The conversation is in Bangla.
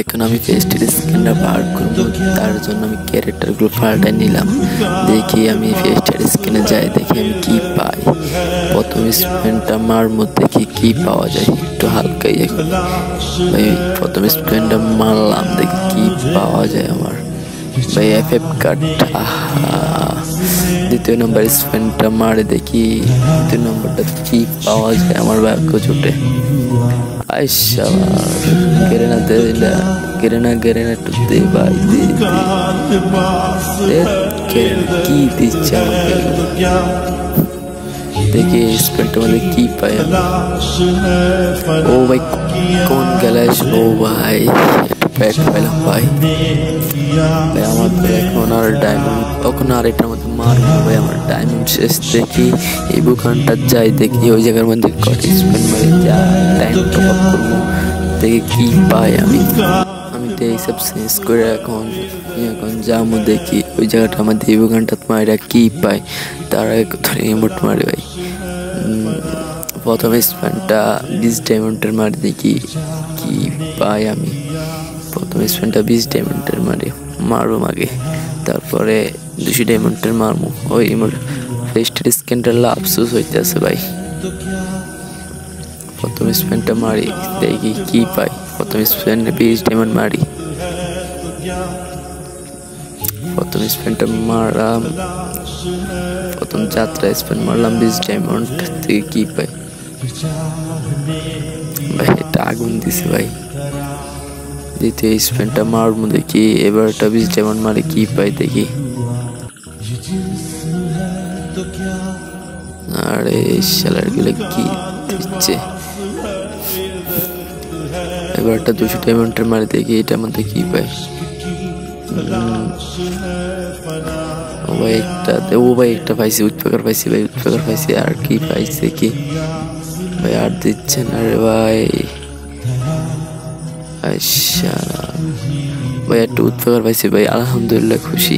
এখন আমি ফেস্টের স্ক্রিনটা বার করবো, তার জন্য আমি ক্যারেক্টারগুলো পাল্টাই নিলাম। দেখি আমি ফেস্টের স্ক্রিনে যাই, দেখি আমি কি পাই। প্রথম স্পেনটা মারমো, দেখি কি পাওয়া যায়। একটু হালকাই ভাই প্রথম স্পেনটা মারলাম, দেখি কি পাওয়া যায় আমার। ভাই FF কার্ড। দ্বিতীয় নম্বর স্পেনটা মারে, দেখি দ্বিতীয় নম্বরটা কি পাওয়া যায়। আমার ভাগ্য জুটে আইসা গেরেনা দে, গেরেনা একটু দে ভাই, দে কি দিচ্ছে আমাকে। দেখি স্পেনটা মধ্যে কি পাই আমি। ও ভাই কোন গ্যালাস, ও ভাই একটু প্যাক পাইলাম ভাই। ভাই আমার তো এখন আর ডায়মন্ড, তখন আর এটার মধ্যে মারবো ভাই, আমার ডায়মন্ড শেষ। দেখি এই বুকানটা যাই, দেখি ওই জায়গার মধ্যে কট স্পেন মারে যা টাইম টপ আপ করবো, দেখি কি পাই আমি। তো এইসব চেঞ্জ করে এখন যাবো, দেখি ওই জায়গাটার মধ্যে এই বুকানটা মারা কি পাই। তারা ধরে ইমোট মারে ভাই। প্রথম স্পেনটা 20 ডায়মন্ডের মারে, দেখি কি পাই আমি। প্রথম স্পেনটা 20 ডায়মন্ডের মারবো আগে, তারপরে 200 ডায়মন্ডের মারবো। ওই ফেস্টের স্ক্রিনটা আফসোস হইতেছে ভাই। প্রথম স্পেনটা মারি, দেখি কি পাই। প্রথম স্পেনে 20 ডায়মন্ড মারি, প্রথম স্পেনটা মারলাম। প্রথম যাত্রা স্পেন মারলাম 20 ডায়মন্ড, দেখি কি পাই। ভাই এটা আগুন দিছে ভাই। দ্বিতীয় স্পেনটা মারবো, দেখি এবারটা 20 ডায়মন্ড মারি, কি পাই দেখি। আরে শালার গুলো কি দিচ্ছে। এবারটা 200 ডায়মন্ডের মারি, দেখি এটার মধ্যে কি পাই। ও ভাই একটা পাইছি, উৎপেকার পাইছি ভাই, উৎপেকার পাইছি। আর কি পাইছে কি ভাই, আর দিচ্ছে না রে ভাই। আচ্ছা ভাই একটু উৎপেকার পাইছি ভাই, আলহামদুলিল্লাহ খুশি।